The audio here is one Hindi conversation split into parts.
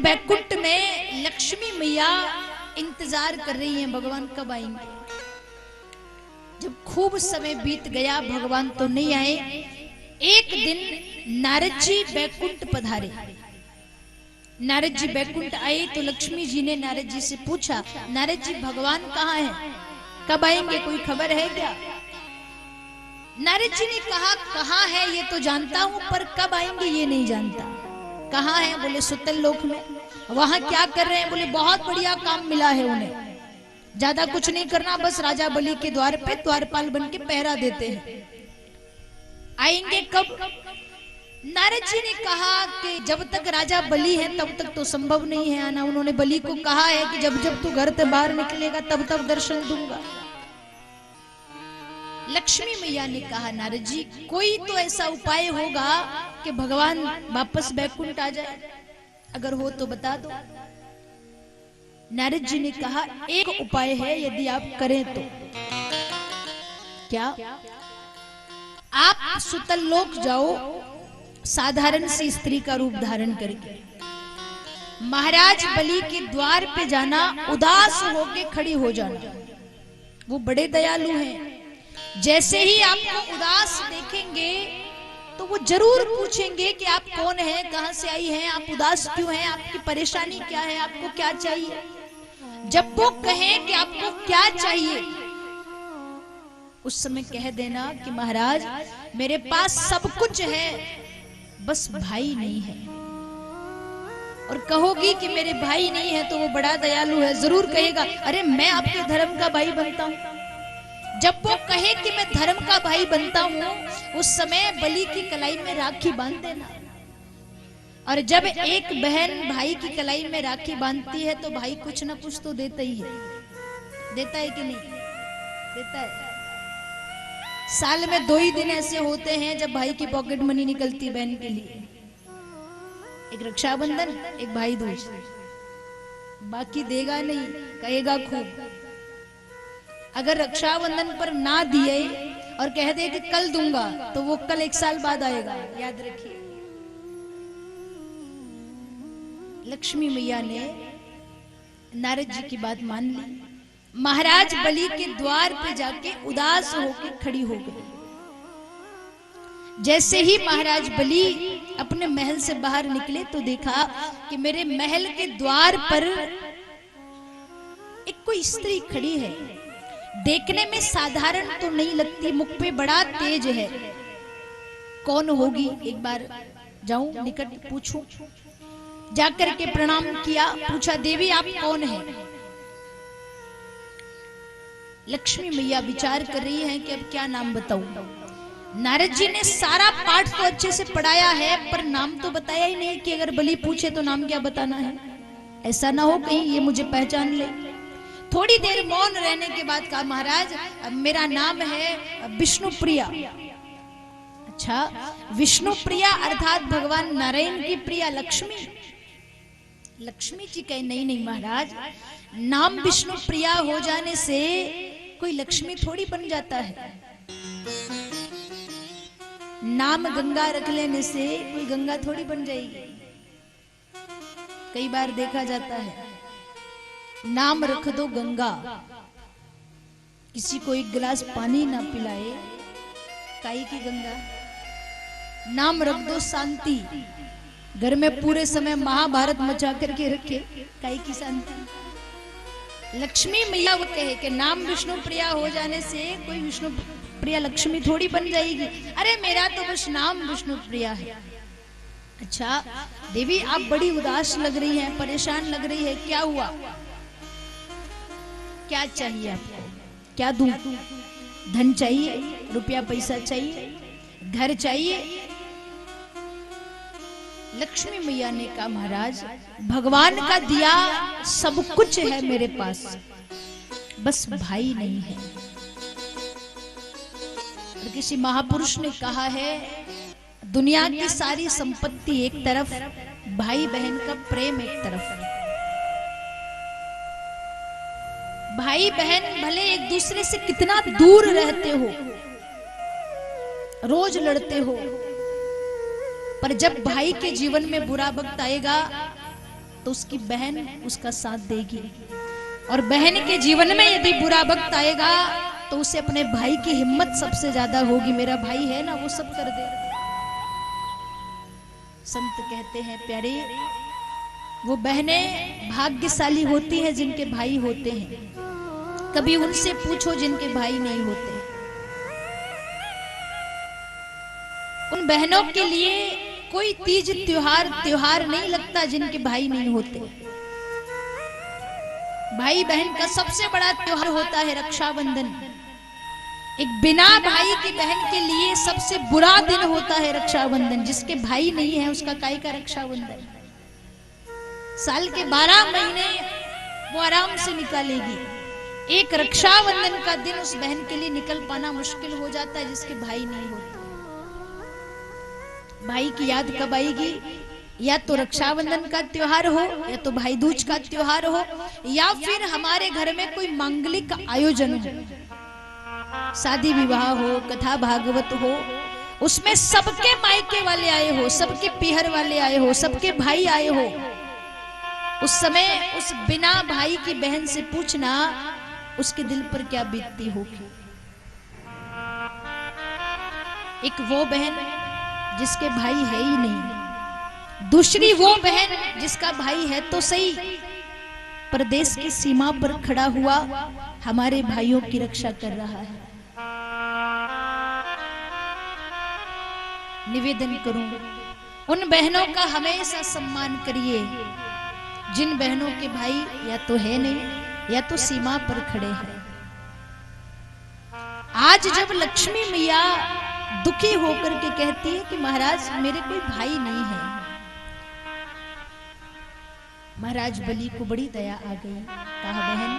बैकुंठ में लक्ष्मी मैया इंतजार कर रही हैं भगवान कब आएंगे। जब खूब समय बीत गया, भगवान तो नहीं आए। एक दिन नारद जी बैकुंठ पधारे। नारद जी बैकुंठ आए तो लक्ष्मी जी ने नारद जी से पूछा, नारद जी भगवान कहाँ हैं, कब आएंगे, कोई खबर है क्या? नारद जी ने कहा, कहाँ है ये तो जानता हूं, पर कब आएंगे ये नहीं जानता। कहाँ है? बोले सुतल लोक में। वहां क्या कर रहे हैं? बोले बहुत बढ़िया काम मिला है उन्हें, ज्यादा कुछ नहीं करना, बस राजा बलि के द्वार पे द्वारपाल बन के पहरा देते हैं। आएंगे कब? नारद जी ने कहा कि जब तक राजा बलि है तब तक तो संभव नहीं है आना। उन्होंने बलि को कहा है कि जब जब तू घर से बाहर निकलेगा तब तब दर्शन दूंगा। लक्ष्मी मैया ने कहा, नारद जी कोई तो ऐसा उपाय होगा कि भगवान वापस बैकुंठ आ जाए, अगर हो तो बता दो। नारद जी ने कहा, एक उपाय है, यदि आप करें तो। क्या? आप सुतल लोक जाओ, साधारण सी स्त्री का रूप धारण करके महाराज बलि के द्वार पे जाना, उदास होके खड़ी हो जाना। वो बड़े दयालु हैं। जैसे ही आपको उदास देखेंगे तो वो जरूर पूछेंगे कि आप कौन हैं, कहां से आई हैं, आप उदास क्यों हैं, आपकी परेशानी क्या है, आपको क्या चाहिए। जब वो कहें कि आपको क्या चाहिए, उस समय कह देना कि महाराज मेरे पास सब कुछ है, बस भाई नहीं है। और कहोगी कि मेरे भाई नहीं है तो वो बड़ा दयालु है, जरूर कहेगा, अरे मैं आपके धर्म का भाई बनता हूं। जब वो कहे कि मैं धर्म का भाई बनता हूं, उस समय बलि की कलाई में राखी बांध देना। और जब एक बहन भाई की कलाई में राखी बांधती है तो भाई कुछ ना कुछ तो देता ही है। देता है कि नहीं देता है? साल में 2 ही दिन ऐसे होते हैं जब भाई की पॉकेट मनी निकलती है बहन के लिए, एक रक्षाबंधन, एक भाई दूज। बाकी देगा नहीं, कहेगा खूब। अगर रक्षाबंधन पर ना दिए और कह दे कि कल दूंगा, तो वो कल 1 साल बाद आएगा, याद रखिए। लक्ष्मी मैया ने नारद जी की बात मान ली। महाराज बलि के द्वार पे जाके उदास होकर खड़ी हो गई। जैसे ही महाराज बलि अपने महल से बाहर निकले तो देखा कि मेरे महल के द्वार पर एक कोई स्त्री खड़ी है। देखने में साधारण तो नहीं लगती, मुख पे बड़ा तेज है। कौन होगी? एक बार जाऊं निकट पूछूं। जाकर के प्रणाम किया, पूछा, देवी आप कौन हैं? लक्ष्मी मैया विचार कर रही हैं कि अब क्या नाम बताऊं। नारद जी ने सारा पाठ तो अच्छे से पढ़ाया है, पर नाम तो बताया ही नहीं कि अगर बलि पूछे तो नाम क्या बताना है। ऐसा ना हो कहीं ये मुझे पहचान ले। थोड़ी देर मौन रहने के बाद कहा, महाराज मेरा नाम है विष्णुप्रिया। अच्छा, विष्णुप्रिया अर्थात भगवान नारायण की प्रिया लक्ष्मी। लक्ष्मी जी कहे, नहीं नहीं महाराज, नाम विष्णुप्रिया हो जाने से कोई लक्ष्मी थोड़ी बन जाता है। नाम गंगा रख लेने से कोई गंगा थोड़ी बन जाएगी। कई बार देखा जाता है, नाम रख दो गंगा, किसी को 1 गिलास पानी ना पिलाए, काई की गंगा। नाम रख दो शांति, घर में पूरे समय महाभारत मचा करके रखे, काई की शांति। लक्ष्मी मैया वो कहे कि नाम विष्णु प्रिया हो जाने से कोई विष्णु प्रिया लक्ष्मी थोड़ी बन जाएगी। अरे मेरा तो बस नाम विष्णु प्रिया है। अच्छा देवी आप बड़ी उदास लग रही हैं, परेशान लग रही है, क्या हुआ? क्या चाहिए आपको? क्या दूं? धन चाहिए, रुपया पैसा चाहिए, घर चाहिए? लक्ष्मी मैया ने कहा, महाराज भगवान का दिया सब कुछ है मेरे पास, बस भाई नहीं है। और किसी महापुरुष ने कहा है, दुनिया की सारी संपत्ति एक तरफ, भाई बहन का प्रेम एक तरफ। भाई बहन भले एक दूसरे से कितना दूर रहते हो, रोज लड़ते हो, पर जब भाई के जीवन में बुरा वक्त आएगा तो उसकी बहन उसका साथ देगी, और बहन के जीवन में यदि बुरा वक्त आएगा तो उसे अपने भाई की हिम्मत सबसे ज्यादा होगी, मेरा भाई है ना वो सब कर दे। संत कहते हैं प्यारे, वो बहनें भाग्यशाली होती हैं जिनके भाई होते हैं, कभी उनसे पूछो जिनके भाई नहीं होते। उन बहनों के लिए कोई तीज त्योहार नहीं लगता जिनके भाई नहीं होते। भाई बहन का सबसे बड़ा त्योहार होता है रक्षाबंधन। एक बिना भाई की बहन के लिए सबसे बुरा दिन होता है रक्षाबंधन। जिसके भाई नहीं है उसका काय का रक्षाबंधन। साल के 12 महीने वो आराम से निकालेगी, एक रक्षाबंधन का दिन उस बहन के लिए निकल पाना मुश्किल हो जाता है जिसके भाई नहीं होते। भाई की याद कब आएगी? या तो रक्षाबंधन का त्योहार हो, या तो भाई दूज का त्योहार हो, या फिर हमारे घर में कोई मांगलिक आयोजन हो, शादी विवाह हो, कथा भागवत हो, उसमें सबके मायके वाले आए हो, सबके पीहर वाले आए हो, सबके भाई आए हो। उस समय उस बिना भाई की बहन से पूछना उसके दिल पर क्या बीतती होगी। एक वो बहन जिसके भाई है ही नहीं, दूसरी वो बहन जिसका भाई है तो सही, परदेश की सीमा पर खड़ा हुआ हमारे भाइयों की रक्षा कर रहा है। निवेदन करूं, उन बहनों का हमेशा सम्मान करिए जिन बहनों के भाई या तो है नहीं या तो सीमा पर खड़े हैं। आज जब लक्ष्मी मैया दुखी होकर के कहती है कि महाराज मेरे कोई भाई नहीं है, महाराज बलि को बड़ी दया आ गई। कहा बहन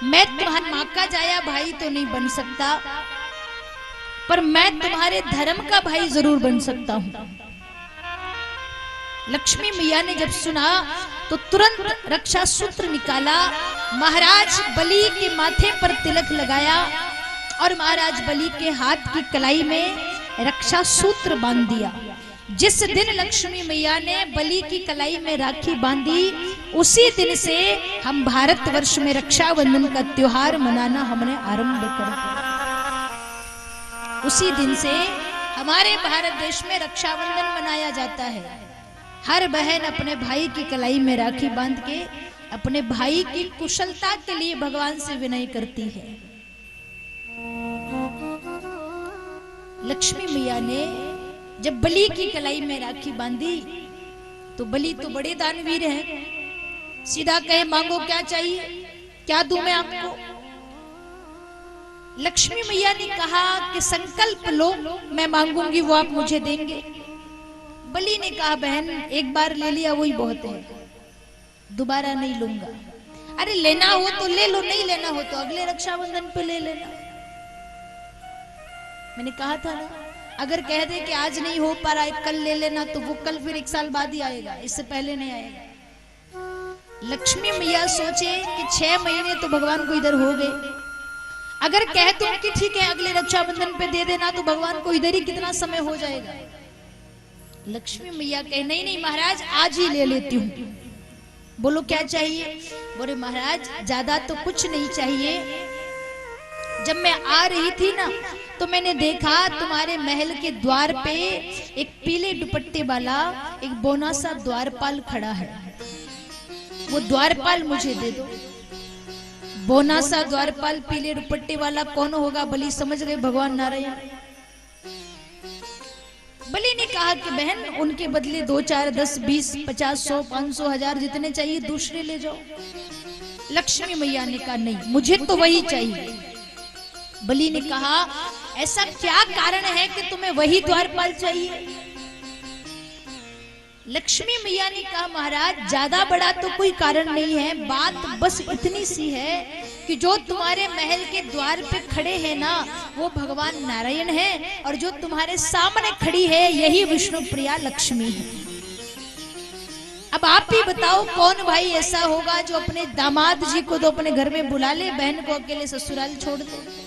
मैं तुम्हारी मां का जाया भाई तो नहीं बन सकता, पर मैं तुम्हारे धर्म का भाई जरूर बन सकता हूं। लक्ष्मी मैया ने जब सुना तो तुरंत रक्षा सूत्र निकाला, महाराज बलि के माथे पर तिलक लगाया और महाराज बलि के हाथ की कलाई में रक्षा सूत्र बांध दिया। जिस दिन लक्ष्मी मैया ने बलि की कलाई में राखी बांधी, उसी दिन से हम भारतवर्ष में रक्षाबंधन का त्योहार मनाना हमने आरंभ कर दिया। उसी दिन से हमारे भारत देश में रक्षाबंधन मनाया जाता है। हर बहन अपने भाई की कलाई में राखी बांध के अपने भाई की कुशलता के लिए भगवान से विनय करती है। लक्ष्मी मैया ने जब बलि की कलाई में राखी बांधी तो बलि तो बड़े दानवीर हैं, सीधा कहे मांगो क्या चाहिए, क्या दूं मैं आपको। लक्ष्मी मैया ने कहा कि संकल्प लो, मैं मांगूंगी वो आप मुझे देंगे। बलि ने कहा बहन एक बार ले लिया वही बहुत है, दोबारा नहीं लूंगा। अरे लेना हो तो ले लो, नहीं लेना हो तो अगले रक्षाबंधन पे ले लेना। मैंने कहा था ना, अगर कह दे कि आज नहीं हो पा रहा है कल ले लेना, तो वो कल फिर 1 साल बाद ही आएगा, इससे पहले नहीं आएगा। लक्ष्मी मैया सोचे कि 6 महीने तो भगवान को इधर हो गए, अगर कह दूं कि ठीक है अगले रक्षाबंधन पे दे देना तो भगवान को इधर ही कितना समय हो जाएगा। लक्ष्मी मैया कहे नहीं नहीं महाराज आज ही ले लेती हूँ। बोलो क्या चाहिए? बोले महाराज ज्यादा तो कुछ नहीं चाहिए, जब मैं आ रही थी ना तो मैंने देखा तुम्हारे महल के द्वार पे एक पीले दुपट्टे वाला एक बोना सा द्वारपाल खड़ा है, वो द्वारपाल मुझे दे दो। बोना सा द्वारपाल पीले दुपट्टे वाला कौन होगा? बलि समझ गए भगवान नारायण। बलि ने कहा कि बहन उनके बदले 2 4 10 20 50 100 500 1000 जितने चाहिए दूसरे ले जाओ। लक्ष्मी मैया ने कहा नहीं मुझे तो वही चाहिए। बलि ने कहा ऐसा क्या कारण है कि तुम्हें वही द्वारपाल चाहिए? लक्ष्मी मैया ने कहा महाराज ज्यादा बड़ा तो कोई कारण नहीं है, बात बस इतनी सी है कि जो तुम्हारे महल के द्वार पे खड़े हैं ना वो भगवान नारायण है, और जो तुम्हारे सामने खड़ी है यही विष्णु प्रिया लक्ष्मी है। अब आप ही बताओ कौन भाई ऐसा होगा जो अपने दामाद जी को तो अपने घर में बुला ले, बहन को अकेले ससुराल छोड़ दे।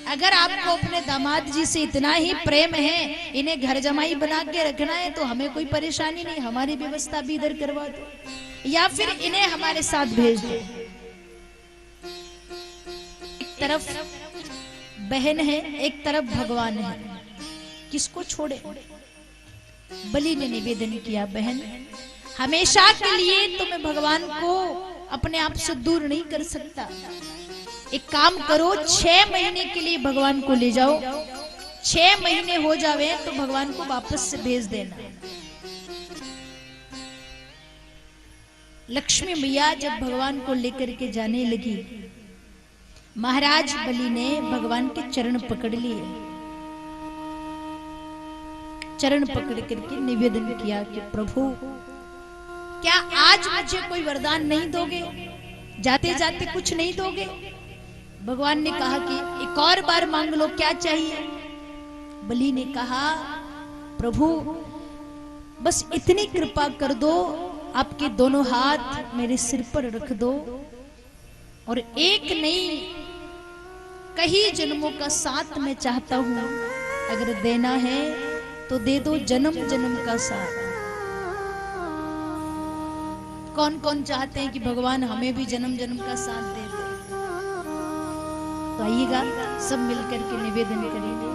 अगर आपको अपने दामाद जी से इतना ही प्रेम है, इन्हें घर जमाई बना के रखना है, तो हमें कोई परेशानी नहीं, हमारी व्यवस्था भी इधर करवा दो। या फिर इन्हें हमारे साथ भेज दो। एक तरफ बहन है, एक तरफ भगवान है, किसको छोड़े? बलि ने निवेदन किया, बहन हमेशा के लिए तो मैं भगवान को अपने आप से दूर नहीं कर सकता। एक काम करो, 6 महीने के लिए भगवान को ले जाओ, 6 महीने हो जावे तो भगवान को वापस से भेज देना। लक्ष्मी मैया जब भगवान को लेकर के जाने लगी, महाराज बलि ने भगवान के चरण पकड़ लिए, चरण पकड़ करके निवेदन किया कि प्रभु क्या आज मुझे कोई वरदान नहीं दोगे? जाते जाते कुछ नहीं दोगे? भगवान ने कहा कि एक और बार मांग लो, क्या चाहिए? बलि ने कहा, प्रभु बस इतनी कृपा कर दो, आपके दोनों हाथ मेरे सिर पर रख दो और एक नहीं कई जन्मों का साथ मैं चाहता हूं, अगर देना है तो दे दो जन्म जन्म का साथ। कौन कौन चाहते हैं कि भगवान हमें भी जन्म जन्म का साथ दे दे? तो आइएगा सब मिलकर के निवेदन करेंगे।